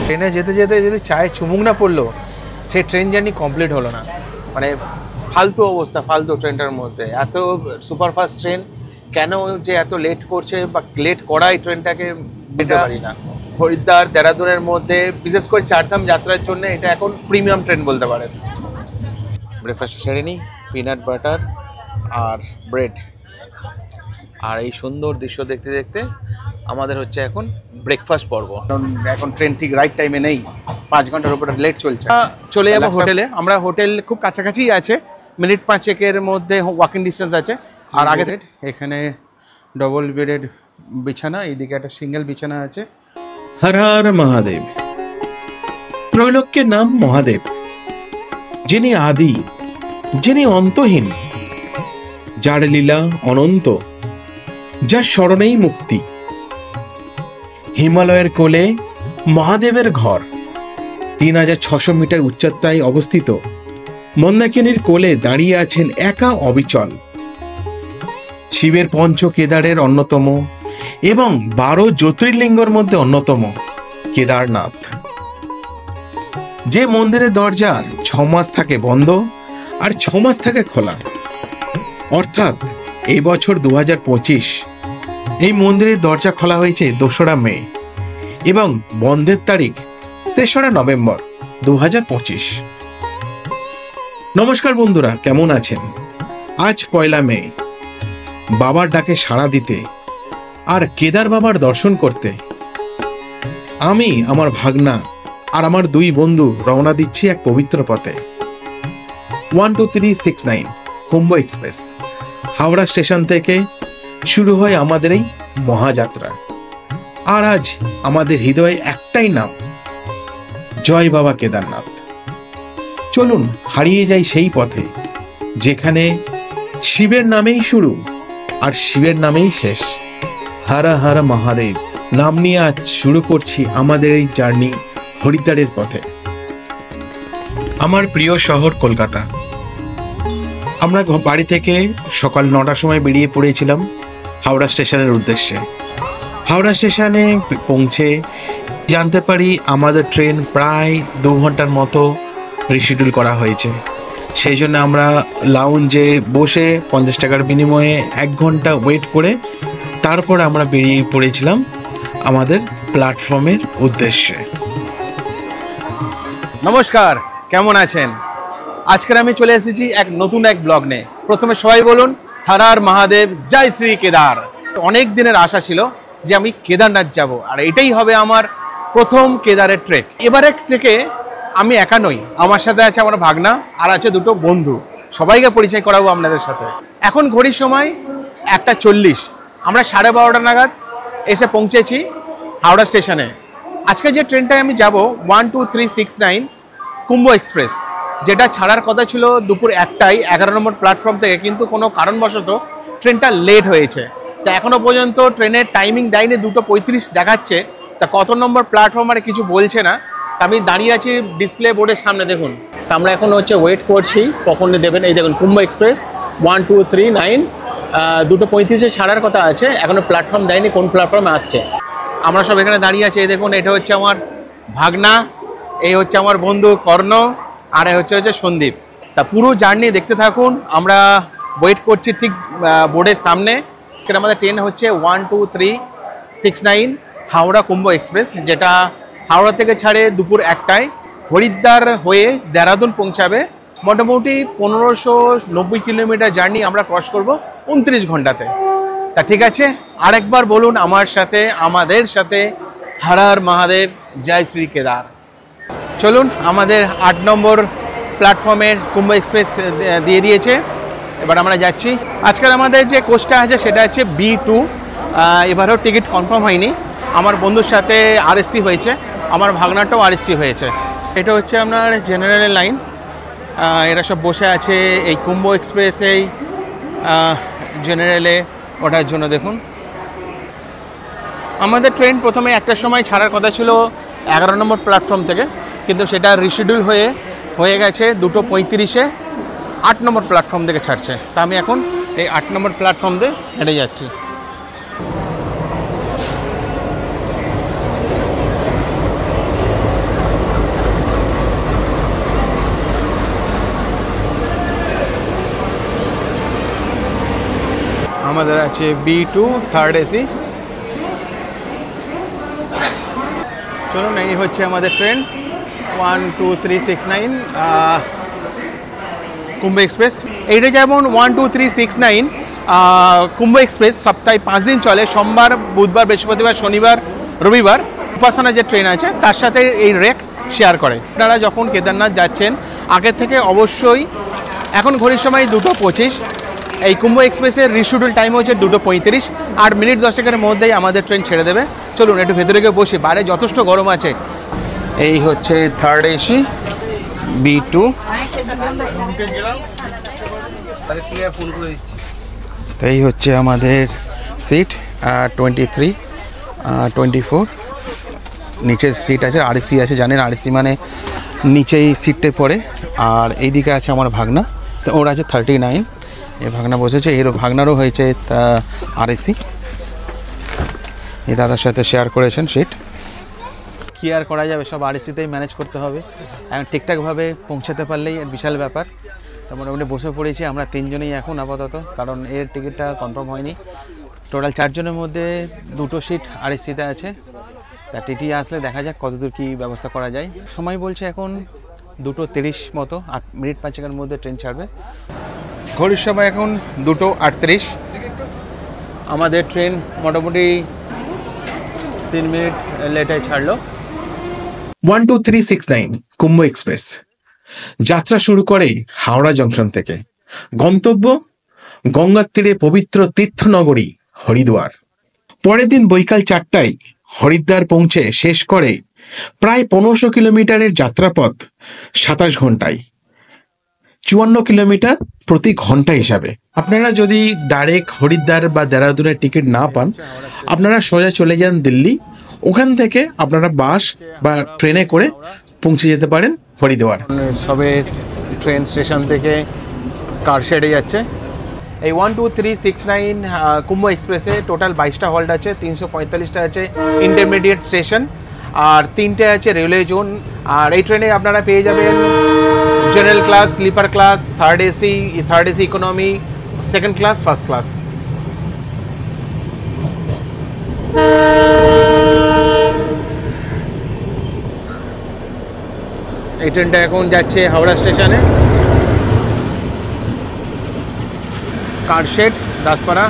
ট্রেনে যেতে যেতে যদি চায়ে চুমুক না পড়লো, সে ট্রেন জার্নি কমপ্লিট হলো না। মানে ফালতু অবস্থা, ফালতু ট্রেনটার মধ্যে। এত সুপারফাস্ট ট্রেন কেন যে এত লেট করছে বা লেট করা এই ট্রেনটাকে বুঝতে পারি না। হরিদ্বার দেরাদুনের মধ্যে বিশেষ করে চারধাম যাত্রার জন্য এটা এখন প্রিমিয়াম ট্রেন বলতে পারেন। ব্রেকফাস্টে সেরে নিই, পিনাট বাটার আর ব্রেড। আর এই সুন্দর দৃশ্য দেখতে দেখতে আমাদের হচ্ছে এখন ব্রেকফাস্ট পর্ব। কারণ এখন ট্রেন ঠিক রাইট টাইমে নেই, 5 ঘন্টার উপরে লেট চলছে। চলে যাবো হোটেলে। আমরা হোটেল খুব কাছাকাছি আছে, মিনিট 5-1 মধ্যে ওয়াকিং ডিস্টেন্স আছে। আর আগে এখানে ডবল বেডেড বিছানা, এইদিকে একটা সিঙ্গেল বিছানা আছে। হর হর মহাদেব। ত্রৈলোক্যের নাম মহাদেব, যিনি আদি, যিনি অন্তহীন, যার লীলা অনন্ত, যার স্মরণেই মুক্তি। হিমালয়ের কোলে মহাদেবের ঘর। 3600 মিটার উচ্চতায় অবস্থিত মন্দাকিনীর কোলে দাঁড়িয়ে আছেন একা অবিচল। শিবের পঞ্চ কেদারের অন্যতম এবং 12 জ্যোতির্লিঙ্গর মধ্যে অন্যতম কেদারনাথ। যে মন্দিরের দরজা 6 মাস থাকে বন্ধ আর 6 মাস থাকে খোলা। অর্থাৎ এই বছর 2025 এই মন্দিরের দরজা খোলা হয়েছে 2রা মে এবং বন্ধের তারিখ 3রা নভেম্বর 2025। নমস্কার বন্ধুরা, কেমন আছেন? আজ 1 মে। বাবার ডাকে সাড়া দিতে আর কেদার বাবার দর্শন করতে আমি, আমার ভাগনা আর আমার 2 বন্ধু রওনা দিচ্ছি এক পবিত্র পথে। 12369 কুম্ভ এক্সপ্রেস। হাওড়া স্টেশন থেকে শুরু হয় আমাদের এই মহাযাত্রা। আর আজ আমাদের হৃদয়ে একটাই নাম, জয় বাবা কেদারনাথ। চলুন হারিয়ে যাই সেই পথে, যেখানে শিবের নামেই শুরু আর শিবের নামেই শেষ। হর হর মহাদেব নাম নিয়ে আজ শুরু করছি আমাদের এই জার্নি হরিদ্বারের পথে। আমার প্রিয় শহর কলকাতা। আমরা বাড়ি থেকে সকাল 9টার সময় বেরিয়ে পড়েছিলাম হাওড়া স্টেশনের উদ্দেশ্যে। হাওড়া স্টেশনে পৌঁছে জানতে পারি আমাদের ট্রেন প্রায় 2 ঘন্টার মতো রিশিডিউল করা হয়েছে। সেই জন্য আমরা লাউঞ্জে বসে 50 টাকার বিনিময়ে 1 ঘন্টা ওয়েট করে তারপর আমরা বেরিয়ে পড়েছিলাম আমাদের প্ল্যাটফর্মের উদ্দেশ্যে। নমস্কার, কেমন আছেন? আজকের আমি চলে এসেছি নতুন এক ব্লগ নিয়ে। প্রথমে সবাই বলুন হর হর মহাদেব, জয় শ্রী কেদার। অনেক দিনের আশা ছিল যে আমি কেদারনাথ যাব, আর এটাই হবে আমার প্রথম কেদারের ট্রেক। এবারে ট্রেকে আমি একা নই, আমার সাথে আছে আমার ভাগনা আর আছে 2টো বন্ধু। সবাইকে পরিচয় করাবো আপনাদের সাথে। এখন ঘড়ির সময় 1:40। আমরা 12:30 নাগাদ এসে পৌঁছেছি হাওড়া স্টেশনে। আজকে যে ট্রেনটায় আমি যাব 12369 কুম্ভ এক্সপ্রেস, যেটা ছাড়ার কথা ছিল দুপুর 1টায় 11 নম্বর প্ল্যাটফর্ম থেকে, কিন্তু কোনো কারণবশত ট্রেনটা লেট হয়েছে। তা এখনও পর্যন্ত ট্রেনের টাইমিং দেয়নি, 2:35 দেখাচ্ছে। তা কত নম্বর প্ল্যাটফর্ম আর কিছু বলছে না। তা আমি দাঁড়িয়ে আছি ডিসপ্লে বোর্ডের সামনে, দেখুন। তা আমরা এখন ওয়েট করছি কখন দেবেন। এই দেখুন কুম্ভ এক্সপ্রেস 1239 2:35 ছাড়ার কথা আছে, এখনও প্ল্যাটফর্ম দেয়নি কোন প্ল্যাটফর্মে আসছে। আমরা সব এখানে দাঁড়িয়ে আছি। এই দেখুন, এটা হচ্ছে আমার ভাগনা, এই হচ্ছে আমার বন্ধু কর্ণ, আর হচ্ছে সন্দীপ। তা পুরো জার্নি দেখতে থাকুন। আমরা ওয়েট করছি ঠিক বোর্ডের সামনে। সেটা আমাদের ট্রেন হচ্ছে 12369 হাওড়া কুম্ভ এক্সপ্রেস, যেটা হাওড়া থেকে ছাড়ে দুপুর 1টায়, হরিদ্বার হয়ে দেরাদুন পৌঁছাবে। মোটামুটি 1590 কিলোমিটার জার্নি আমরা ক্রস করব 29 ঘন্টাতে। তা ঠিক আছে, আরেকবার বলুন আমার সাথে, আমাদের সাথে, হর হর মহাদেব, জয় শ্রী কেদার। চলুন, আমাদের 8 নম্বর প্ল্যাটফর্মের কুম্ভ এক্সপ্রেস দিয়ে দিয়েছে। এবার আমরা যাচ্ছি। আজকাল আমাদের যে কোচটা আছে সেটা হচ্ছে B2। এবারও টিকিট কনফার্ম হয়নি। আমার বন্ধুর সাথে RSC হয়েছে, আমার ভাগনাটাও RSC হয়েছে। এটা হচ্ছে আপনার জেনারেল লাইন। এরা সব বসে আছে এই কুম্ভ এক্সপ্রেসেই জেনারেলে ওঠার জন্য। দেখুন, আমাদের ট্রেন প্রথমে 1টার সময় ছাড়ার কথা ছিল 11 নম্বর প্ল্যাটফর্ম থেকে, কিন্তু সেটা রিশিডিউল হয়ে গেছে 2:35-এ 8 নম্বর প্ল্যাটফর্ম থেকে ছাড়ছে। তা আমি এখন এই 8 নম্বর প্ল্যাটফর্ম দিয়ে হেঁটে যাচ্ছি। আমাদের আছে B2 থার্ড এসি। চলুন, এই হচ্ছে আমাদের ট্রেন 12369 কুম্ভ এক্সপ্রেস। এইটা যেমন 12369 কুম্ভ এক্সপ্রেস সপ্তাহে 5 দিন চলে, সোমবার, বুধবার, বৃহস্পতিবার, শনিবার, রবিবার। উপাসনা যে ট্রেন আছে তার সাথে এই রেক শেয়ার করে। আপনারা যখন কেদারনাথ যাচ্ছেন আগের থেকে অবশ্যই, এখন ঘড়ির সময় 2:25, এই কুম্ভ এক্সপ্রেসের রিশিডিউল টাইম হচ্ছে 2:35, আর মিনিট 10-এর মধ্যেই আমাদের ট্রেন ছেড়ে দেবে। চলুন একটু ভেতরে গিয়ে বসি, বাইরে যথেষ্ট গরম আছে। এই হচ্ছে থার্ড এসি B2। তো এই হচ্ছে আমাদের সিট 23, 24। নিচের সিট আছে, আরএসি আছে, জানেন আরএসি মানে নিচেই সিটটা পড়ে। আর এইদিকে আছে আমার ভাগনা, তো ওর আছে 39। এই ভাগনা বসেছে, এর ভাগনারও হয়েছে আরএসি। এই দাদার সাথে শেয়ার করেছেন সিট। কি আর করা যাবে, সব আরএসিতেই ম্যানেজ করতে হবে। এখন ঠিকঠাকভাবে পৌঁছাতে পারলেই বিশাল ব্যাপার। তো মোটামুটি বসে পড়েছি আমরা 3 জনেই এখন আপাতত, কারণ এর টিকিটটা কনফার্ম হয়নি। টোটাল 4 জনের মধ্যে 2টো সিট আরএসিতে আছে। তা টিটি আসলে দেখা যাক কতদূর কী ব্যবস্থা করা যায়। সময় বলছে এখন 2:30 মতো, 8 মিনিট 5-এর মধ্যে ট্রেন ছাড়বে। ঘড়ির সময় এখন 2:38। আমাদের ট্রেন মোটামুটি 3 মিনিট লেটে ছাড়লো। 12369 কুম্ভ এক্সপ্রেস যাত্রা শুরু করে হাওড়া জংশন থেকে। গন্তব্য গঙ্গার তীরে পবিত্র তীর্থনগরী হরিদ্বার। পরের দিন বৈকাল 4টায় হরিদ্বার পৌঁছে শেষ করে প্রায় 1500 কিলোমিটারের যাত্রাপথ 27 ঘন্টায়, 54 কিলোমিটার প্রতি ঘন্টা হিসাবে। আপনারা যদি ডাইরেক্ট হরিদ্বার বা দেরাদুনের টিকিট না পান, আপনারা সোজা চলে যান দিল্লি। ওখান থেকে আপনারা বাস বা ট্রেনে করে পৌঁছে যেতে পারেন হরিদ্বার। সবে ট্রেন স্টেশন থেকে কার শেডে যাচ্ছে। এই 12369 কুম্ভ এক্সপ্রেসে টোটাল 22টা হল্ট আছে, 345টা আছে ইন্টারমিডিয়েট স্টেশন, আর 3টে আছে রেলওয়ে জোন। আর এই ট্রেনে আপনারা পেয়ে যাবেন general class, sleeper class, third AC economy, second class, first class. এই ট্রেনটা এখন যাচ্ছে হাওড়া স্টেশনে। কারশেড, দাসপাড়া।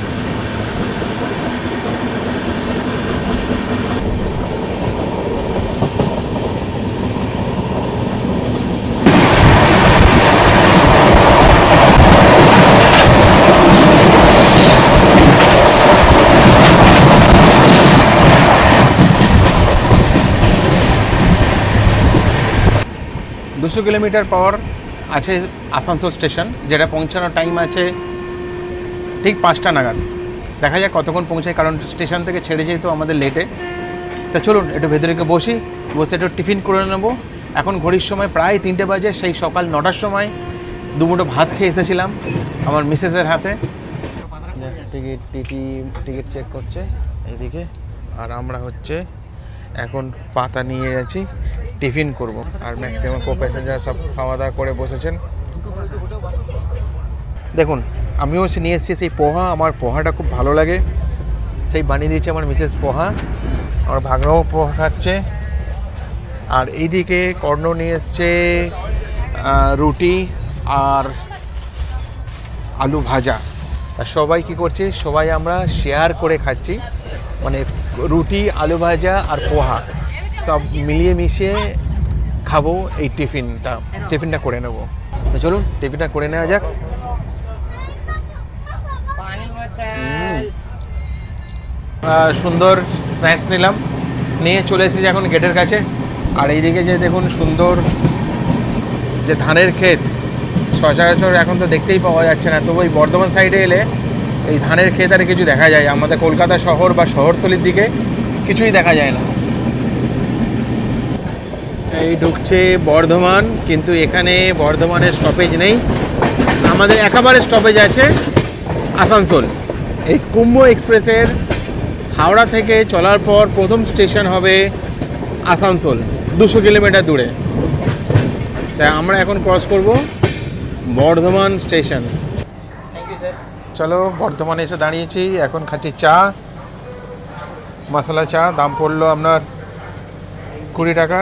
200 কিলোমিটার পর আছে আসানসোল স্টেশন, যেটা পৌঁছানোর টাইম আছে ঠিক 5টা নাগাদ। দেখা যাক কতক্ষণ পৌঁছায়, কারণ স্টেশন থেকে ছেড়ে যেত আমাদের লেটে। তা চলুন একটু ভেতরে বসে একটু টিফিন করে নেব। এখন ঘড়ির সময় প্রায় 3টে বাজে। সেই সকাল 9টার সময় 2 মুঠো ভাত খেয়ে এসেছিলাম আমার মিসেসের হাতে। টিকিট চেক করছে এইদিকে, আর আমরা হচ্ছে এখন পাতা নিয়ে যাচ্ছি, টিফিন করব। আর ম্যাক্সিমাম প্যাসেঞ্জার সব খাওয়া দাওয়া করে বসেছেন। দেখুন, আমিও নিয়ে এসেছি সেই পোহা। আমার পোহাটা খুব ভালো লাগে, সেই বানিয়ে দিয়েছে আমার মিসেস পোহা। আমার ভাগনাও পোহা খাচ্ছে। আর এইদিকে কর্ণ নিয়ে এসছে রুটি আর আলু ভাজা। আর সবাই কি করছে, সবাই আমরা শেয়ার করে খাচ্ছি, মানে রুটি, আলু ভাজা আর পোহা সব মিলিয়ে মিশিয়ে খাবো। এই টিফিনটা করে নেব। তো চলুন টিফিনটা করে নেওয়া যাক। সুন্দর স্ন্যাক্স নিলাম, নিয়ে চলে এসেছি এখন গেটের কাছে। আর এইদিকে যে দেখুন সুন্দর যে ধানের ক্ষেত, সচরাচর এখন তো দেখতেই পাওয়া যাচ্ছে না। তবু এই বর্ধমান সাইডে এলে এই ধানের ক্ষেত আর কিছু দেখা যায়। আমাদের কলকাতা শহর বা শহরতলির দিকে কিছুই দেখা যায় না। এই ঢুকছে বর্ধমান, কিন্তু এখানে বর্ধমানের স্টপেজ নেই, আমাদের একেবারে স্টপেজ আছে আসানসোল। এই কুম্ভ এক্সপ্রেসের হাওড়া থেকে চলার পর প্রথম স্টেশন হবে আসানসোল, 200 কিলোমিটার দূরে। তাই আমরা এখন ক্রস করব বর্ধমান স্টেশন। চলো বর্ধমানে এসে দাঁড়িয়েছি, এখন খাচ্ছি চা, মশলা চা, দাম পড়লো আপনার 20 টাকা।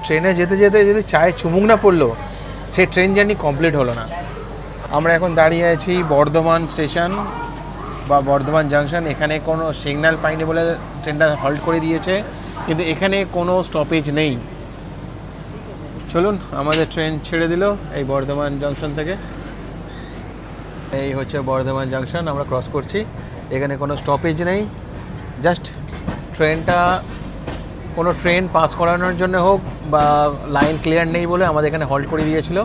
ট্রেনে যেতে যেতে যদি চায়ে চুমুক না পড়লো সে ট্রেন জার্নি কমপ্লিট হলো না। আমরা এখন দাঁড়িয়ে আছি বর্ধমান স্টেশন বা বর্ধমান জাংশন। এখানে কোনো সিগন্যাল পাইনি বলে ট্রেনটা হল্ট করে দিয়েছে, কিন্তু এখানে কোনো স্টপেজ নেই। চলুন, আমাদের ট্রেন ছেড়ে দিল এই বর্ধমান জাংশন থেকে। এই হচ্ছে বর্ধমান জাংশন, আমরা ক্রস করছি। এখানে কোনো স্টপেজ নেই, জাস্ট ট্রেনটা কোনো ট্রেন পাস করানোর জন্য হোক বা লাইন ক্লিয়ার নেই বলে আমাদের এখানে হল্ট করে দিয়েছিল।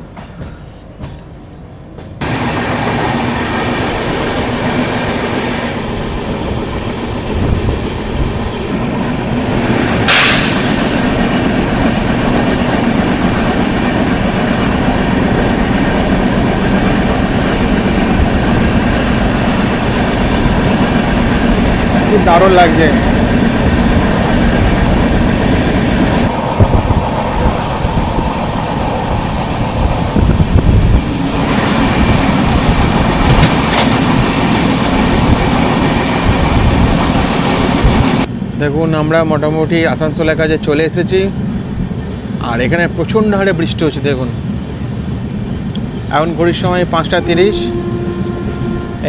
খুব দারুণ লাগছে। দেখুন, আমরা মোটামুটি আসানসোলের কাছে চলে এসেছি, আর এখানে প্রচণ্ড হারে বৃষ্টি হচ্ছে। দেখুন, এখন ঘড়ির সময় 5টা 30।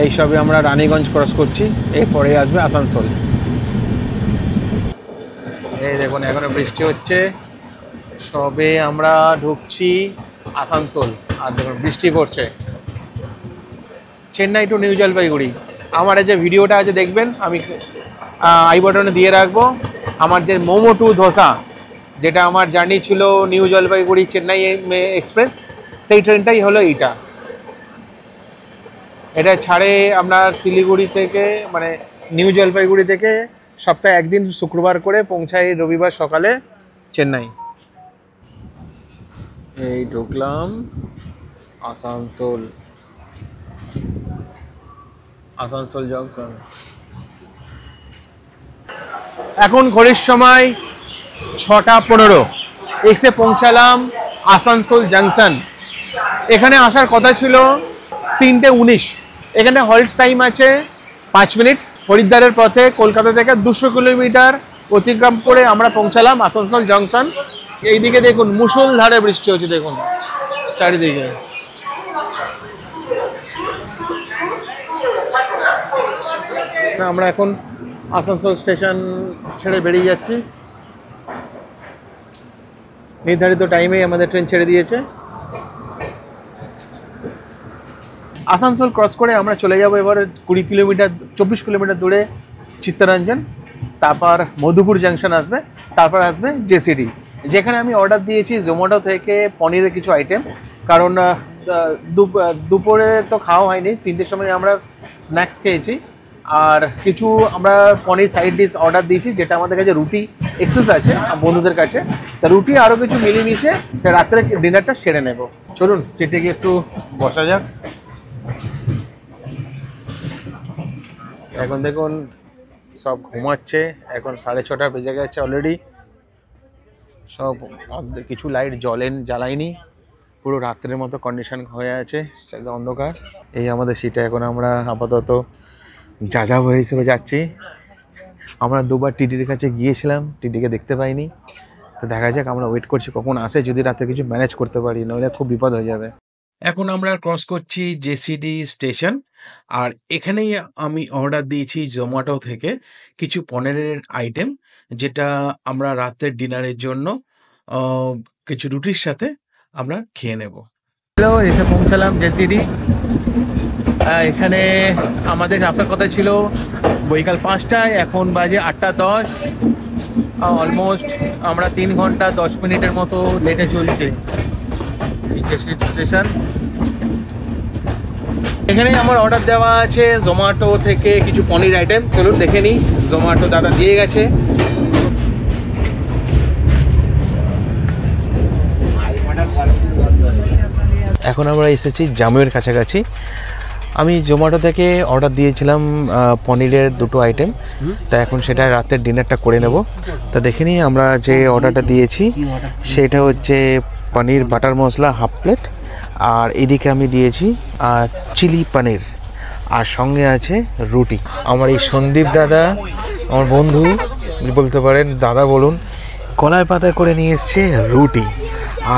এই সবে আমরা রানীগঞ্জ ক্রস করছি, এরপরে আসবে আসানসোল। এই দেখুন, এখনো বৃষ্টি হচ্ছে, সবে আমরা ঢুকছি আসানসোল, আর দেখুন বৃষ্টি পড়ছে। চেন্নাই টু নিউ জলপাইগুড়ি আমার এই যে ভিডিওটা আছে দেখবেন, আমি আই বাটনে দিয়ে রাখবো। আমার যে মোমো টু ধোসা, যেটা আমার জার্নি ছিল নিউ জলপাইগুড়ি চেন্নাই এক্সপ্রেস, সেই ট্রেনটাই হলো এইটা। এটা ছাড়ে আপনার শিলিগুড়ি থেকে, মানে নিউ জলপাইগুড়ি থেকে সপ্তাহে একদিন শুক্রবার করে, পৌঁছায় রবিবার সকালে চেন্নাই। এই ঢুকলাম আসানসোল, আসানসোল জংশন। এখন ঘড়ির সময় 6টা 15, এসে পৌঁছালাম আসানসোল জাংশন। এখানে আসার কথা ছিল 3টে 19। এখানে হল্ট টাইম আছে 5 মিনিট। হরিদ্বারের পথে কলকাতা থেকে 200 কিলোমিটার অতিক্রম করে আমরা পৌঁছালাম আসানসোল জংশন। এইদিকে দেখুন মুষলধারে বৃষ্টি হচ্ছে, দেখুন চারিদিকে। আমরা এখন আসানসোল স্টেশন ছেড়ে বেরিয়ে যাচ্ছি। নির্ধারিত টাইমেই আমাদের ট্রেন ছেড়ে দিয়েছে। আসানসোল ক্রস করে আমরা চলে যাব এবার 24 কিলোমিটার দূরে চিত্তরঞ্জন, তারপর মধুপুর জাংশন আসবে, তারপর আসবে জেসিডি, যেখানে আমি অর্ডার দিয়েছি জোম্যাটো থেকে পনিরের কিছু আইটেম। কারণ দুপুরে তো খাওয়া হয়নি, 3টের সময় আমরা স্ন্যাক্স খেয়েছি, আর কিছু আমরা পনির সাইড ডিশ অর্ডার দিয়েছি, যেটা আমাদের কাছে রুটি এক্সেস আছে বন্ধুদের কাছে। তা রুটি আরও কিছু মিলিয়ে সে রাত্রে ডিনারটা সেরে নেব। চলুন সিটে গিয়ে একটু বসা যাক। এখন দেখুন সব ঘুমাচ্ছে, এখন 6:30 বেজে গেছে অলরেডি। সব কিছু লাইট জ্বালায়নি, পুরো রাত্রের মতো কন্ডিশন হয়ে আছে, অন্ধকার। এই আমাদের সিটে এখন আমরা আপাতত যাযাবর হিসেবে যাচ্ছি। আমরা 2বার টিটির কাছে গিয়েছিলাম, টিটিকে দেখতে পাইনি। তো দেখা যাক, আমরা ওয়েট করছি কখন আসে, যদি রাতে কিছু ম্যানেজ করতে পারি, নইলে খুব বিপদ হয়ে যাবে। এখন আমরা ক্রস করছি জেসিডি স্টেশন, আর এখানেই আমি অর্ডার দিয়েছি জোম্যাটো থেকে কিছু পনিরের আইটেম, যেটা আমরা রাতের ডিনারের জন্য কিছু রুটির সাথে আমরা খেয়ে নেব। এসে পৌঁছালাম জেসিডি। এখানে আমাদের আসার কথা ছিল বৈকাল 5টায়, এখন বাজে 8টা 10। অলমোস্ট আমরা 3 ঘন্টা 10 মিনিটের মতো লেটে চলছে স্টেশন। এখানে আমার অর্ডার দেওয়া আছে জোম্যাটো থেকে কিছু পনির আইটেম। চলুন দেখে নিই, জোম্যাটো দাদা দিয়ে গেছে। এখন আমরা এসেছি জামুয়ের কাছাকাছি। আমি জোম্যাটো থেকে অর্ডার দিয়েছিলাম পনিরের 2টো আইটেম, তা এখন সেটা রাতের ডিনারটা করে নেব। তা দেখে নিই আমরা যে অর্ডারটা দিয়েছি, সেটা হচ্ছে পনির বাটার মশলা 1/2 প্লেট, আর এদিকে আমি দিয়েছি চিলি পনির আর সঙ্গে আছে রুটি। আমার এই সন্দীপ দাদা, আমার বন্ধু বলতে পারেন, দাদা বলুন, কলাই পাতায় করে নিয়ে এসছে রুটি,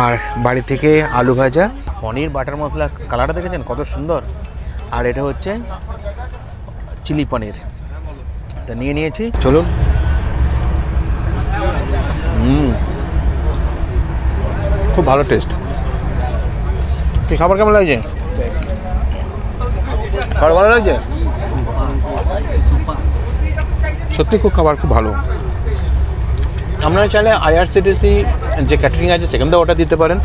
আর বাড়ি থেকে আলু ভাজা, পনির বাটার মশলা, কালারটা দেখেছেন কত সুন্দর। আর এটা হচ্ছে চিলি পনির। তা নিয়ে নিয়েছি, চলুন। খুব ভালো টেস্ট। কি খাবার কেমন লাগছে? খাবার ভালো লাগছে? সত্যি খুব খাবার খুব ভালো। আপনারা চাইলে IRCTC যে ক্যাটারিং আছে সেখান থেকে অর্ডার দিতে পারেন।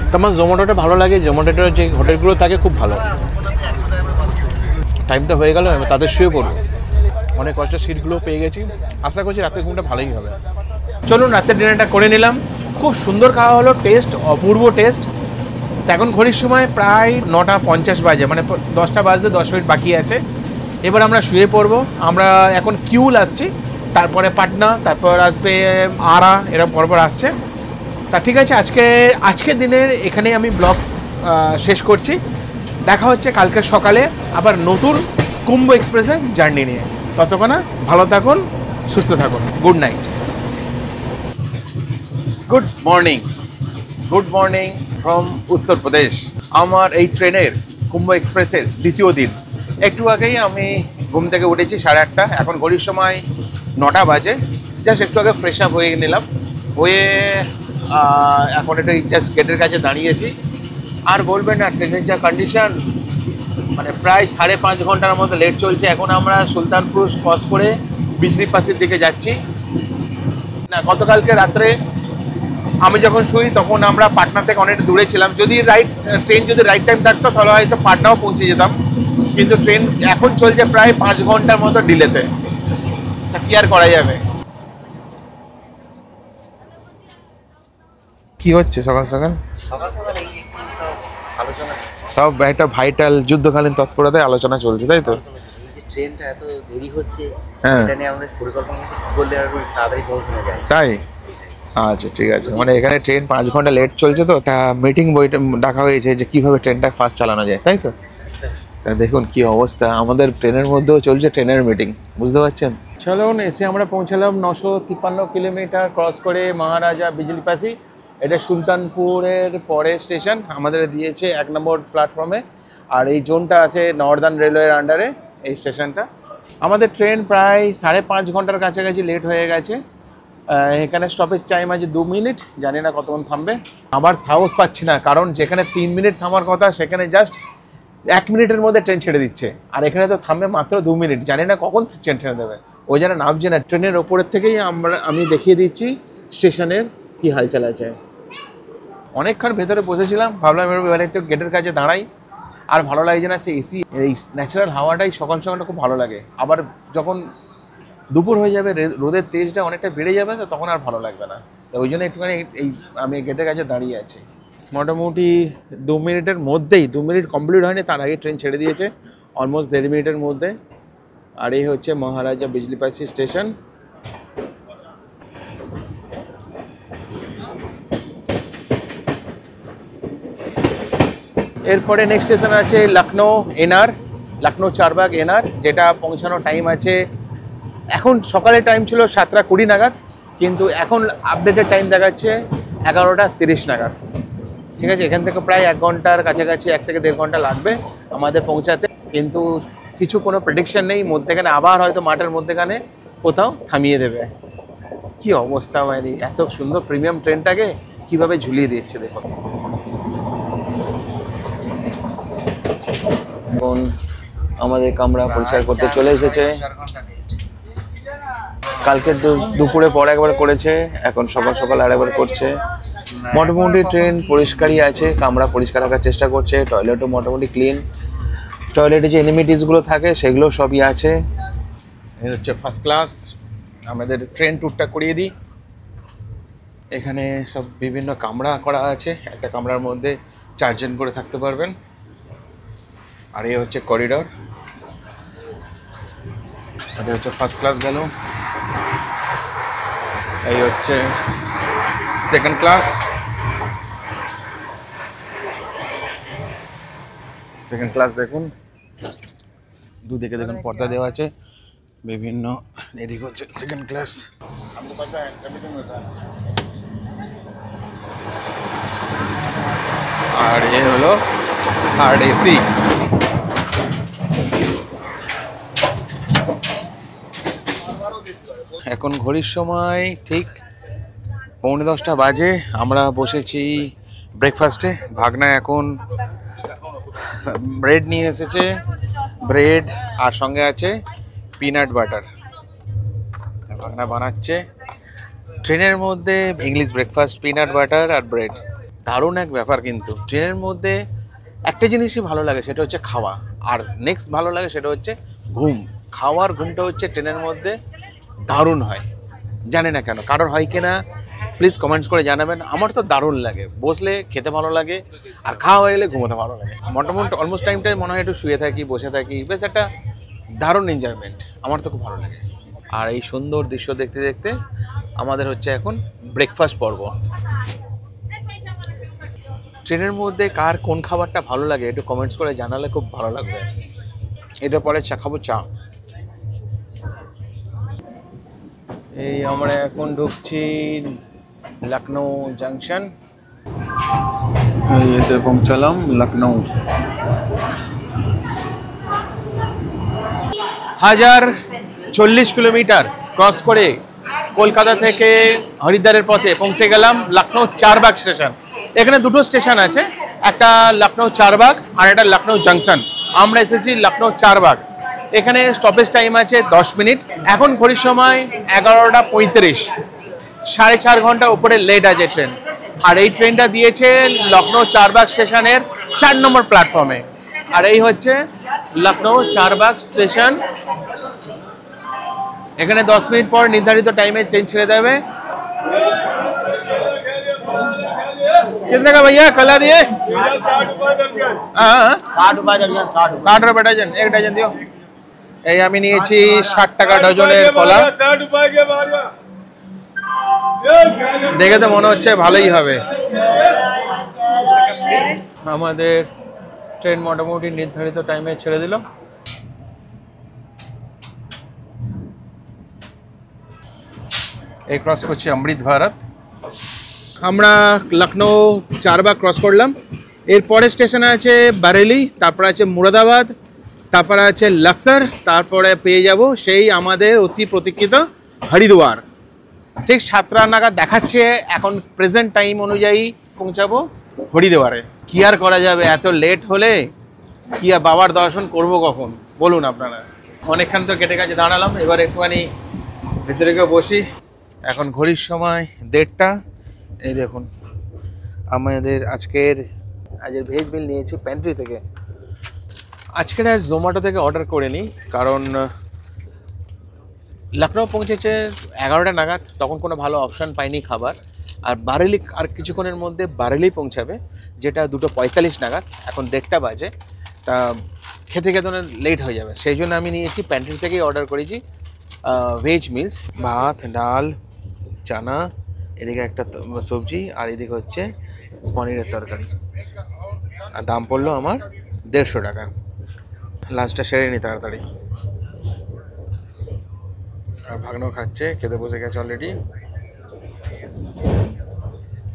তো আমার জোম্যাটোটা ভালো লাগে, জোম্যাটোর যে হোটেলগুলো থাকে খুব ভালো। টাইম তো হয়ে গেল, আমি তাদের শুয়ে পড়বো। অনেক কষ্ট সিটগুলো পেয়ে গেছি, আশা করছি রাতের ঘুমটা ভালোই হবে। চলুন রাতের ডিনারটা করে নিলাম। খুব সুন্দর খাওয়া হলো, টেস্ট অপূর্ব টেস্ট। এখন ঘড়ির সময় প্রায় 9:50 বাজে, মানে 10টা বাজতে 10 মিনিট বাকি আছে। এবার আমরা শুয়ে পড়বো। আমরা এখন কিউল আসছি, তারপরে পাটনা, তারপর আসবে আরা, এরকম পরপর আসছে। তা ঠিক আছে, আজকের দিনের এখানেই আমি ব্লগ শেষ করছি। দেখা হচ্ছে কালকে সকালে আবার নতুন কুম্ভ এক্সপ্রেসের জার্নি নিয়ে। ততক্ষণ ভালো থাকুন, সুস্থ থাকুন। Good night, good morning from Uttar Pradesh. আমার এই ট্রেনের কুম্ভ এক্সপ্রেসের দ্বিতীয় দিন। একটু আগেই আমি ঘুম থেকে উঠেছি 8:30। এখন ঘড়ির সময় 9টা বাজে। জাস্ট একটু আগে ফ্রেশ আপ হয়ে নিলাম, হয়ে এখন একটু জাস্ট গেটের কাছে দাঁড়িয়েছি। আর বলবেন না, ট্রেনের যা কন্ডিশন, মানে প্রায় 5.5 ঘন্টার মতো লেট চলছে। এখন আমরা সুলতানপুর ক্রস করে বিজলিপাসির দিকে যাচ্ছি। না, গতকালকে রাত্রে আমি যখন শুই তখন আমরা পাটনা থেকে অনেক দূরে ছিলাম। যদি ট্রেন যদি রাইট টাইম থাকতো তাহলে হয়তো পাটনাও পৌঁছে যেতাম, কিন্তু ট্রেন এখন চলছে প্রায় 5 ঘন্টার মতো ডিলেতে। তা কি আর করা যাবে। কি হচ্ছে সকাল সকাল? আলোচনা সব একটা ভাইটাল যুদ্ধকালীন তৎপরতায় আলোচনা চলছে, তাই তো? ট্রেনটা এত দেরি হচ্ছে, হ্যাঁ, এটা নিয়ে আমাদের পরিকল্পনা করলে আর তাড়াতাড়ি পৌঁছানো যায়। তাই? আচ্ছা, ঠিক আছে। মানে এখানে ট্রেন 5 ঘন্টা লেট চলছে, তো একটা মিটিং বইটা ডাকা হয়েছে যে কিভাবে ট্রেনটা ফাস্ট চালানো যায়, তাই তো? তা দেখুন কি অবস্থা, আমাদের ট্রেনের মধ্যেও চলছে ট্রেনের মিটিং, বুঝতে পারছেন? চলুন, এসে আমরা পৌঁছালাম 953 কিলোমিটার ক্রস করে মহারাজা বিজলিপাসি। এটা সুলতানপুরের পরের স্টেশন, আমাদের দিয়েছে 1 নম্বর প্ল্যাটফর্মে। আর এই জোনটা আছে নর্দার্ন রেলওয়ের আন্ডারে, এই স্টেশনটা। আমাদের ট্রেন প্রায় 5.5 ঘন্টার কাছাকাছি লেট হয়ে গেছে। এখানে স্টপেজ টাইম আছে 2 মিনিট, জানি না কতক্ষণ থামবে। আবার সাহস পাচ্ছি না, কারণ যেখানে 3 মিনিট থামার কথা সেখানে জাস্ট 1 মিনিটের মধ্যে ট্রেন ছেড়ে দিচ্ছে। আর এখানে তো থামবে মাত্র 2 মিনিট, জানি না কখন ট্রেন ছেড়ে দেবে। ওই জন্য নামছে না। ট্রেনের ওপরের থেকেই আমি দেখিয়ে দিচ্ছি স্টেশনের কি হালচাল আছে। অনেকক্ষণ ভেতরে বসেছিলাম, ভাবলাম এবার একটু গেটের কাছে দাঁড়াই। আর ভালো লাগছে না, সে এসি, এই ন্যাচারাল হাওয়াটাই সকাল সকালটা খুব ভালো লাগে। আবার যখন দুপুর হয়ে যাবে, রোদের তেজটা অনেকটা বেড়ে যাবে, তো তখন আর ভালো লাগবে না। তো ওই জন্য একটুখানি আমি গেটের কাছে দাঁড়িয়ে আছি। মোটামুটি 2 মিনিটের মধ্যেই, 2 মিনিট কমপ্লিট হয়নি তার আগে ট্রেন ছেড়ে দিয়েছে, অলমোস্ট 1.5 মিনিটের মধ্যে। আর এই হচ্ছে মহারাজা বিজলিপাসি স্টেশন। এরপরে নেক্সট স্টেশন আছে লখনৌ এনআর, লখনৌ চারবাগ এনআর, যেটা পৌঁছানোর টাইম আছে, এখন সকালের টাইম ছিল 7:20 নাগাদ, কিন্তু এখন আপডেটেড টাইম দেখাচ্ছে 11:30 নাগাদ। ঠিক আছে, এখান থেকে প্রায় 1 ঘন্টার কাছাকাছি, 1 থেকে 1.5 ঘন্টা লাগবে আমাদের পৌঁছাতে। কিন্তু কোনো প্রেডিকশন নেই, মধ্যেখানে আবার হয়তো মাঠের মধ্যেখানে কোথাও থামিয়ে দেবে। কি অবস্থা, মানে এত সুন্দর প্রিমিয়াম ট্রেনটাকে কিভাবে ঝুলিয়ে দিচ্ছে দেখো। এখন আমাদের কামরা পরিষ্কার করতে চলে এসেছে। কালকে দুপুরে পরে একবার করেছে, এখন সকাল সকাল আরেকবার করছে। মোটামুটি ট্রেন পরিষ্কারই আছে, কামরা পরিষ্কার রাখার চেষ্টা করছে। টয়লেটও মোটামুটি ক্লিন, টয়লেটে যে এনিমিটিসগুলো থাকে সেগুলো সবই আছে। এই হচ্ছে ফার্স্ট ক্লাস। আমাদের ট্রেন ট্যুরটা করিয়ে দিই। এখানে সব বিভিন্ন কামরা করা আছে, একটা কামরার মধ্যে 4 জন করে থাকতে পারবেন। আর এই হচ্ছে করিডর। এটা হচ্ছে ফার্স্ট ক্লাস গেল, এই হচ্ছে সেকেন্ড ক্লাস। সেকেন্ড ক্লাস দেখুন, দুদিকে দেখুন পর্দা দেওয়া আছে বিভিন্ন, এদিকে হচ্ছে সেকেন্ড ক্লাস। আর এ হলো থার্ড এসি। এখন ঘড়ির সময় ঠিক 9:45 বাজে। আমরা বসেছি ব্রেকফাস্টে। ভাগনা এখন ব্রেড নিয়ে এসেছে, ব্রেড আর সঙ্গে আছে পিনাট বাটার। ভাগনা বানাচ্ছে ট্রেনের মধ্যে ইংলিশ ব্রেকফাস্ট, পিনাট বাটার আর ব্রেড। দারুণ এক ব্যাপার। কিন্তু ট্রেনের মধ্যে একটা জিনিসই ভালো লাগে, সেটা হচ্ছে খাওয়া। আর নেক্সট ভালো লাগে সেটা হচ্ছে ঘুম। খাওয়ার ঘুমটা হচ্ছে ট্রেনের মধ্যে দারুণ হয়। জানি না কেন, কারোর হয় কিনা প্লিজ কমেন্টস করে জানাবেন। আমার তো দারুণ লাগে, বসলে খেতে ভালো লাগে আর খাওয়া হয়ে গেলে ঘুমোতে ভালো লাগে। মোটামুটি অলমোস্ট টাইমটাই মনে হয় একটু শুয়ে থাকি, বসে থাকি, বেশ একটা দারুণ এনজয়মেন্ট। আমার তো খুব ভালো লাগে। আর এই সুন্দর দৃশ্য দেখতে দেখতে আমাদের হচ্ছে এখন ব্রেকফাস্ট পর্ব। ট্রেনের মধ্যে কার কোন খাবারটা ভালো লাগে একটু কমেন্টস করে জানালে খুব ভালো লাগবে। এটা পরে চা খাবো, চা। এই আমরা এখন ঢুকছি লখনউ জংশন। এসে পৌঁছালাম লখনউ। 1040 কিলোমিটার ক্রস করে কলকাতা থেকে হরিদ্বারের পথে পৌঁছে গেলাম লখনউ চারবাগ স্টেশন। এখানে দুটো স্টেশন আছে, একটা লখনউ চারবাগ আর একটা লখনউ জংশন। আমরা এসেছি লখনউ চারবাগ। এখানে স্টপেজ টাইম আছে 10 মিনিট। এখন ঘড়ির সময় 11:35। 4.5 ঘন্টা উপরে লেট আছে ট্রেন। আর এই ট্রেনটা দিয়েছে লখনউ চারবাগ স্টেশনের 4 নম্বর প্ল্যাটফর্মে। আর এই হচ্ছে লখনউ চারবাগ স্টেশন। এখানে 10 মিনিট পর নির্ধারিত টাইমে ট্রেন ছেড়ে দেবে। कितने का भैया कला दिए? 60 रुपए डजन। एक डजन दियो। এই আমি নিয়েছি 60 টাকা ডজনের কলা। দেখে তো মনে হচ্ছে ভালোই হবে। আমাদের ট্রেন মোটামুটি নির্ধারিত টাইমে ছেড়ে দিল। এই ক্রস করছি অমৃত ভারত। আমরা লখনউ চারবাগ ক্রস করলাম। এরপরে স্টেশনে আছে বারেলি, তারপর আছে মুরাদাবাদ, তারপরে আছে লাক্সার, তারপরে পেয়ে যাব সেই আমাদের অতি প্রতীক্ষিত হরিদ্বার। ঠিক 7টা নাগাদ দেখাচ্ছে। এখন প্রেজেন্ট টাইম অনুযায়ী পৌঁছাবো হরিদ্বারে। কি আর করা যাবে, এত লেট হলে কি আর বাবার দর্শন করব কখন বলুন আপনারা। অনেকক্ষণ তো কেটে কাছে দাঁড়ালাম, এবার একটুখানি ভেতরে গিয়ে বসি। এখন ঘড়ির সময় 1:30। এই দেখুন আমাদের আজকের ভেজ মিল নিয়েছি প্যান্ট্রি থেকে। আজকের আর জোম্যাটো থেকে অর্ডার করে নিই, কারণ লখনউ পৌঁছেছে 11টা নাগাদ, তখন কোনো ভালো অপশান পাইনি খাবার। আর বারেলি আর কিছুক্ষণের মধ্যে বারেলি পৌঁছাবে, যেটা 2:45 নাগাদ। এখন 1:30 বাজে, তা খেতে খেতে লেট হয়ে যাবে। সেই জন্য আমি নিয়েছি প্যান্ট্রি থেকেই অর্ডার করেছি ভেজ মিলস। ভাত, ডাল, চানা, এদিকে একটা সবজি, আর এদিকে হচ্ছে পনিরের তরকারি। আর দাম পড়লো আমার 150 টাকা। লাঞ্চটা সেরে নি তাড়াতাড়ি। আর ভাগনাও খাচ্ছে, খেতে বসে গেছে অলরেডি।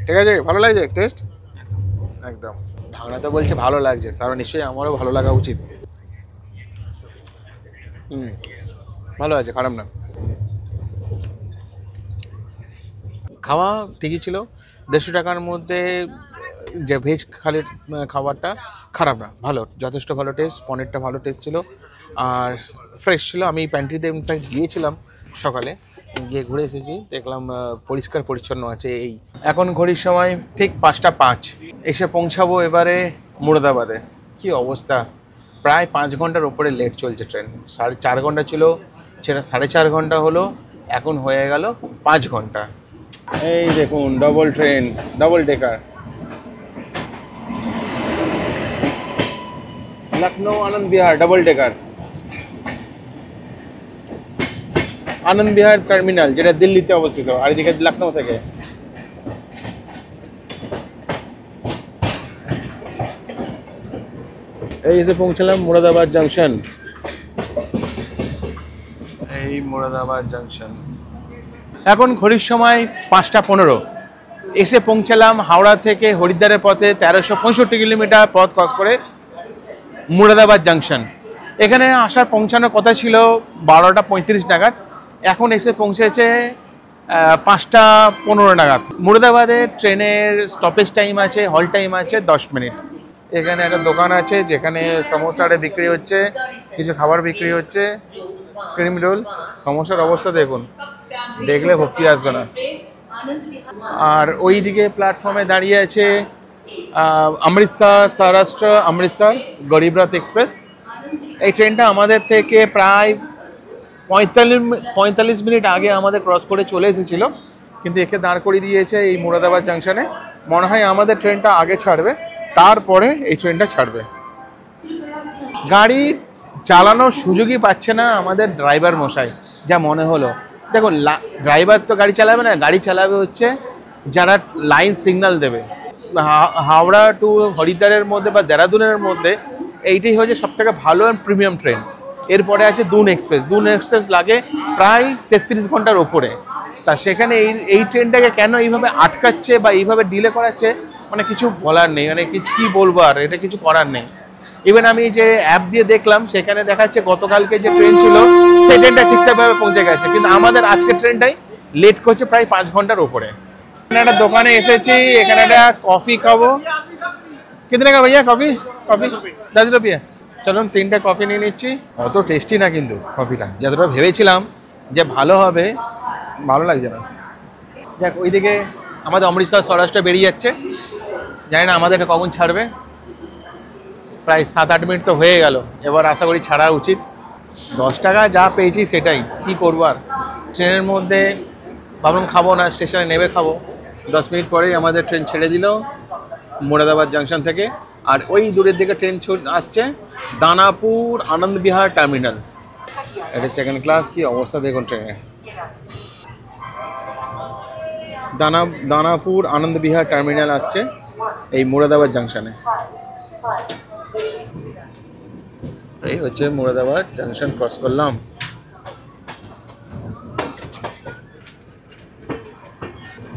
ঠিক আছে, ভালো লাগছে টেস্ট একদম। ভাগনা তো বলছে ভালো লাগছে, তারপর নিশ্চয়ই আমারও ভালো লাগা উচিত। ভালো আছে, খারাপ না। খাওয়া ঠিকই ছিল। 150 টাকার মধ্যে যে ভেজ খাবারটা খারাপ না, ভালো, যথেষ্ট ভালো টেস্ট। পনিরটা ভালো টেস্ট ছিল আর ফ্রেশ ছিল। আমি প্যান্ট্রিতে ইনফ্যাক্ট গিয়েছিলাম সকালে, গিয়ে ঘুরে এসেছি, দেখলাম পরিষ্কার পরিচ্ছন্ন আছে। এই এখন ঘড়ির সময় ঠিক 5:05। এসে পৌঁছাবো এবারে মুরাদাবাদে। কি অবস্থা, প্রায় 5 ঘন্টার উপরে লেট চলছে ট্রেন। 4.5 ঘন্টা ছিল, সেটা 4.5 ঘন্টা হলো, এখন হয়ে গেল 5 ঘন্টা। এই দেখুন double train, double decker, Lucknow Anand Vihar double decker. Anand Vihar terminal, যেটা দিল্লিতে অবস্থিত, আর এদিকে লখনউ থেকে। এই এসে পৌঁছালাম মুরাদাবাদ জংশন। মুরাদাবাদ জাংশন। এখন ঘড়ির সময় 5:15। এসে পৌঁছালাম হাওড়া থেকে হরিদ্বারের পথে 1365 কিলোমিটার পথ ক্রস করে মুরাদাবাদ জাংশন। এখানে আসার পৌঁছানোর কথা ছিল 12:35 নাগাদ, এখন এসে পৌঁছেছে 5:15 নাগাদ। মুরাদাবাদে ট্রেনের স্টপেজ টাইম আছে, হল টাইম আছে 10 মিনিট। এখানে একটা দোকান আছে যেখানে সমোসাটা বিক্রি হচ্ছে, কিছু খাবার বিক্রি হচ্ছে, ক্রিম রোল। সমোসার অবস্থা দেখুন, দেখলে ভক্তি আসবে না। আর ওই দিকে প্ল্যাটফর্মে দাঁড়িয়ে আছে অমৃতসর সৌরাষ্ট্র অমৃতসর গরিব রথ এক্সপ্রেস। এই ট্রেনটা আমাদের থেকে প্রায় 45 মিনিট আগে আমাদের ক্রস করে চলে এসেছিলো, কিন্তু একে দাঁড় করিয়ে দিয়েছে এই মুরাদাবাদ জাংশনে। মনে হয় আমাদের ট্রেনটা আগে ছাড়বে, তারপরে এই ট্রেনটা ছাড়বে। গাড়ি চালানোর সুযোগই পাচ্ছে না আমাদের ড্রাইভার মশাই, যা মনে হলো। দেখুন, ড্রাইভার তো গাড়ি চালাবে না, গাড়ি চালাবে হচ্ছে যারা লাইন সিগন্যাল দেবে। হাওড়া টু হরিদ্বারের মধ্যে বা দেরাদুনের মধ্যে এইটাই হচ্ছে সবথেকে ভালো অ্যান্ড প্রিমিয়াম ট্রেন। এরপরে আছে দুন এক্সপ্রেস। দুন এক্সপ্রেস লাগে প্রায় 33 ঘন্টার ওপরে। তা সেখানে এই ট্রেনটাকে কেন এইভাবে আটকাচ্ছে বা এইভাবে ডিলে করাচ্ছে, মানে কিছু বলার নেই, মানে কি বলবো, আর এটা কিছু করার নেই। ইভেন আমি যে অ্যাপ দিয়ে দেখলাম সেখানে দেখাচ্ছে গতকালকে যে ট্রেন ছিল সেই ট্রেনটা ঠিকঠাকভাবে পৌঁছে গেছে, কিন্তু আমাদের আজকের ট্রেনটাই লেট করছে প্রায় 5 ঘন্টার উপরে। এখানে একটা দোকানে এসেছি, এখানে একটা কফি খাবো। কিতনে কা ভাইয়া কফি? কফি 10 রুপিয়া। চলুন 3টে কফি নিয়ে নিচ্ছি। অত টেস্টি না কিন্তু কফিটা, যতটা ভেবেছিলাম যে ভালো হবে, ভালো লাগছে না। দেখ ওইদিকে আমাদের অমৃতসর সৌরাষ্ট্র বেরিয়ে যাচ্ছে, জানি না আমাদেরকে কখন ছাড়বে। প্রায় 7-8 মিনিট তো হয়ে গেল, এবার আশা করি ছাড়া উচিত। 10 টাকা যা পেয়েছি সেটাই, কি করবো আর। ট্রেনের মধ্যে ভাবলাম খাবো না, স্টেশনে নেমে খাবো। 10 মিনিট পরেই আমাদের ট্রেন ছেড়ে দিল মুরাদাবাদ জাংশন থেকে। আর ওই দূরের দিকে ট্রেন আসছে দানাপুর আনন্দ বিহার টার্মিনাল। এটা সেকেন্ড ক্লাস, কি অবস্থা দেখুন ট্রেনে। দানাপুর আনন্দ বিহার টার্মিনাল আসছে এই মুরাদাবাদ জাংশনে। এই হচ্ছে মুরাদাবাদ জাংশন, ক্রস করলাম।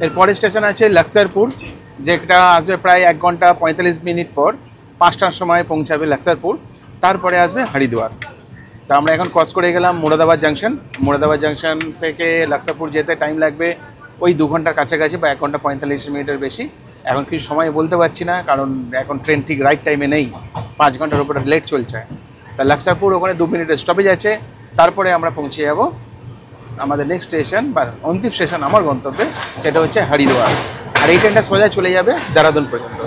এরপরে স্টেশন আছে লাক্সারপুর, যেটা আসবে প্রায় 1 ঘন্টা 45 মিনিট পর। 5টার সময় পৌঁছাবে লাক্সারপুর, তারপরে আসবে হরিদ্বার। তা আমরা এখন ক্রস করে গেলাম মুরাদাবাদ জাংশন। মুরাদাবাদ জাংশন থেকে লাক্সারপুর যেতে টাইম লাগবে ওই 2 ঘন্টার কাছাকাছি বা 1 ঘন্টা 45 মিনিটের বেশি। এখন কিছু সময় বলতে পারছি না, কারণ এখন ট্রেন ঠিক রাইট টাইমে নেই, 5 ঘন্টার উপরে লেট চলছে। তা লাক্সারপুর ওখানে 2 মিনিটের স্টপেজ আছে, তারপরে আমরা পৌঁছে যাব আমাদের নেক্সট স্টেশন বা অন্তিম স্টেশন আমার গন্তব্যে, সেটা হচ্ছে হরিদ্বার। আর এই ট্রেনটা সোজা চলে যাবে দেরাদুন পর্যন্ত।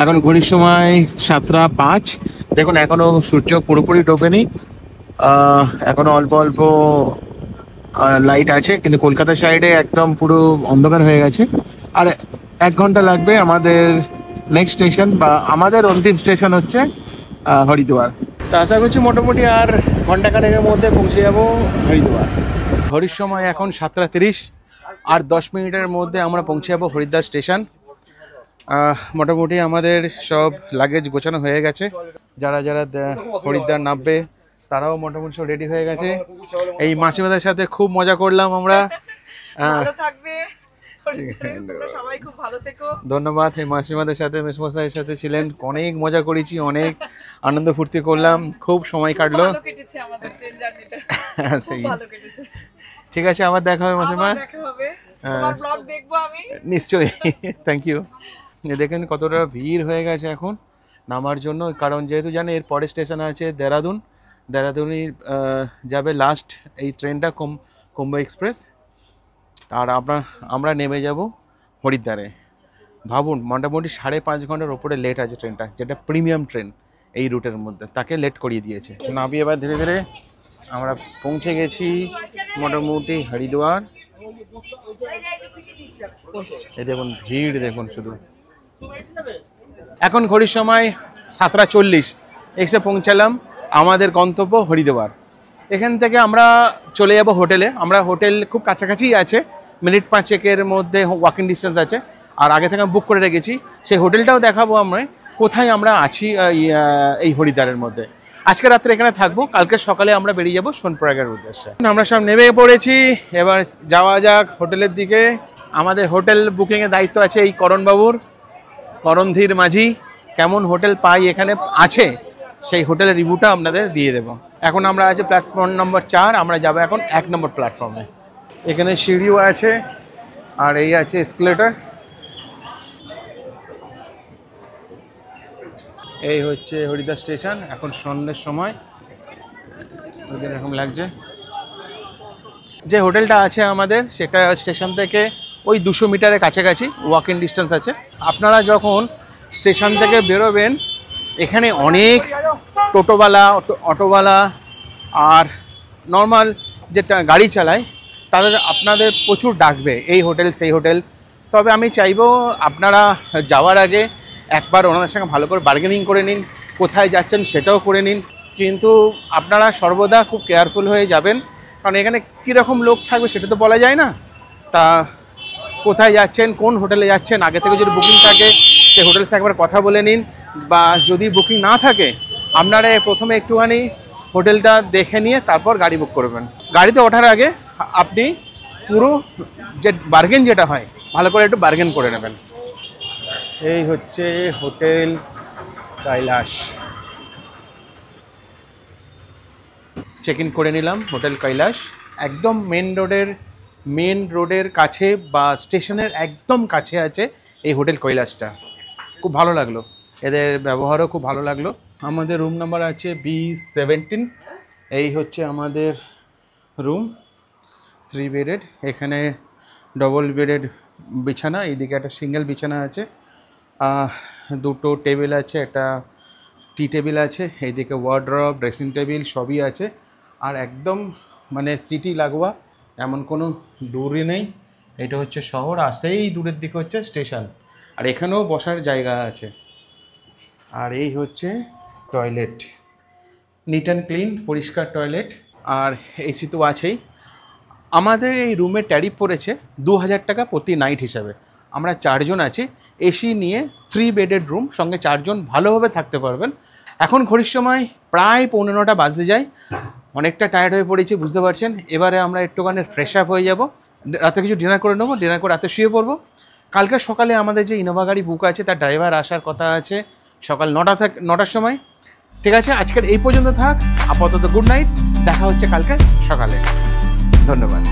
এখন ঘড়ির সময় 7:05। দেখুন এখনো সূর্য পুরোপুরি ডোবেনি, এখনো অল্প অল্প লাইট আছে, কিন্তু কলকাতা সাইডে একদম পুরো অন্ধকার হয়ে গেছে। আর 1 ঘন্টা লাগবে আমাদের নেক্সট স্টেশন বা আমাদের অন্তিম স্টেশন হচ্ছে হরিদ্বার। তা আশা করছি মোটামুটি আর ঘন্টাখানেকের মধ্যে পৌঁছে যাব হরিদ্বার। ঘড়ির সময় এখন 7:30, আর 10 মিনিটের মধ্যে আমরা পৌঁছে যাব হরিদ্বার স্টেশন। মোটামুটি আমাদের সব লাগেজ গোছানো হয়ে গেছে। যারা যারা হরিদ্বার নামবে তারাও মোটামুটি সব রেডি হয়ে গেছে। এই মাসিমাদের সাথে খুব মজা করলাম আমরা। ধন্যবাদ। এই মাসিমাদের সাথে মেসমশাইয়ের সাথে ছিলেন, অনেক মজা করেছি, অনেক আনন্দ ফুর্তি করলাম, খুব সময় কাটলো। ঠিক আছে, আবার দেখা হবে মাসিমা। নিশ্চয়ই, থ্যাংক ইউ। দেখেন কতটা ভিড় হয়ে গেছে এখন নামার জন্য, কারণ যেহেতু জানে এর পরের স্টেশন আছে দেরাদুন। দেরাদুনই যাবে লাস্ট এই ট্রেনটা, কুম্ভ এক্সপ্রেস। আর আমরা নেমে যাব হরিদ্বারে। ভাবুন মোটামুটি 5.5 ঘন্টার ওপরে লেট আছে ট্রেনটা, যেটা প্রিমিয়াম ট্রেন এই রুটের মধ্যে, তাকে লেট করিয়ে দিয়েছে। নাবি এবার ধীরে ধীরে আমরা পৌঁছে গেছি মোটামুটি হরিদ্বার। এই দেখুন ভিড়, দেখুন শুধু। এখন ঘড়ির সময় 7:40, এসে পৌঁছালাম আমাদের গন্তব্য হরিদ্বার। এখান থেকে আমরা চলে যাব হোটেলে। আমরা হোটেল খুব কাছাকাছি আছে, মিনিট 5 মধ্যে ওয়াকিং ডিস্টেন্স আছে। আর আগে থেকে আমি বুক করে রেখেছি। সেই হোটেলটাও দেখাবো আমরা কোথায় আমরা আছি এই হরিদ্বারের মধ্যে। আজকে রাত্রে এখানে থাকবো, কালকে সকালে আমরা বেরিয়ে যাবো সোনপ্রয়াগের উদ্দেশ্যে। আমরা সব নেমে পড়েছি, এবার যাওয়া যাক হোটেলের দিকে। আমাদের হোটেল বুকিংয়ের দায়িত্ব আছে এই করণবাবুর, করণধীর মাঝি। কেমন হোটেল পাই এখানে আছে সেই হোটেলের রিভিউটা আপনাদের দিয়ে দেবো। এখন আমরা আছি প্ল্যাটফর্ম নম্বর 4, আমরা যাবো এখন 1 নম্বর প্ল্যাটফর্মে। এখানে সিঁড়িও আছে আর এই আছে এসকেলেটর। এই হচ্ছে হরিদ্বার স্টেশন, এখন সন্ধ্যের সময় এরকম লাগছে। যে হোটেলটা আছে আমাদের সেটা স্টেশন থেকে ওই 200 মিটারের কাছাকাছি ওয়াকিং ডিস্টেন্স আছে। আপনারা যখন স্টেশন থেকে বেরোবেন এখানে অনেক টোটোওয়ালা, অটোওয়ালা আর নর্মাল যেটা গাড়ি চালায় তাদের আপনাদের প্রচুর ডাকবে এই হোটেল সেই হোটেল। তবে আমি চাইবো আপনারা যাওয়ার আগে একবার ওনাদের সঙ্গে ভালো করে বার্গেনিং করে নিন, কোথায় যাচ্ছেন সেটাও করে নিন। কিন্তু আপনারা সর্বদা খুব কেয়ারফুল হয়ে যাবেন, কারণ এখানে কীরকম লোক থাকবে সেটা তো বলা যায় না। তা কোথায় যাচ্ছেন, কোন হোটেলে যাচ্ছেন, আগে থেকে যদি বুকিং থাকে সেই হোটেলের সাথে একবার কথা বলে নিন, বা যদি বুকিং না থাকে আপনারা প্রথমে একটুখানি হোটেলটা দেখে নিয়ে তারপর গাড়ি বুক করবেন। গাড়িতে ওঠার আগে আপনি পুরো যে বার্গেন যেটা হয় ভালো করে একটু বার্গেন করে নেবেন। এই হচ্ছে হোটেল কৈলাস। চেক ইন করে নিলাম হোটেল কৈলাস। একদম মেন রোডের কাছে বা স্টেশনের একদম কাছে আছে এই হোটেল কৈলাসটা। খুব ভালো লাগলো, এদের ব্যবহারও খুব ভালো লাগলো। আমাদের রুম নাম্বার আছে B17। এই হচ্ছে আমাদের রুম, 3 বেডেড। এখানে ডবল বেডেড বিছানা, এইদিকে একটা সিঙ্গেল বিছানা আছে, 2টো টেবিল আছে, একটা টি টেবিল আছে, এইদিকে ওয়ার্ড্রপ, ড্রেসিং টেবিল সবই আছে। আর একদম মানে সিটি লাগোয়া, এমন কোনো দূরই নেই। এটা হচ্ছে শহর, আর সেই দূরের দিকে হচ্ছে স্টেশন, আর এখানেও বসার জায়গা আছে। আর এই হচ্ছে টয়লেট, নিট অ্যান্ড ক্লিন, পরিষ্কার টয়লেট। আর এসি তো আছেই। আমাদের এই রুমের ট্যারিফ পড়েছে 2000 টাকা প্রতি নাইট হিসাবে। আমরা 4 জন আছি, এসি নিয়ে 3 বেডেড রুম, সঙ্গে 4 জন ভালোভাবে থাকতে পারবেন। এখন ঘড়ির সময় প্রায় 8:45 বাজতে যায়, অনেকটা টায়ার্ড হয়ে পড়েছি বুঝতে পারছেন। এবারে আমরা একটুখানি ফ্রেশ আপ হয়ে যাব, রাতে কিছু ডিনার করে নেবো, ডিনার করে রাতে শুয়ে পড়বো। কালকে সকালে আমাদের যে ইনোভা গাড়ি বুক আছে তার ড্রাইভার আসার কথা আছে সকাল 9টার সময়। ঠিক আছে, আজকের এই পর্যন্ত থাক, আপাতত গুড নাইট, দেখা হচ্ছে কালকে সকালে। ধন্যবাদ।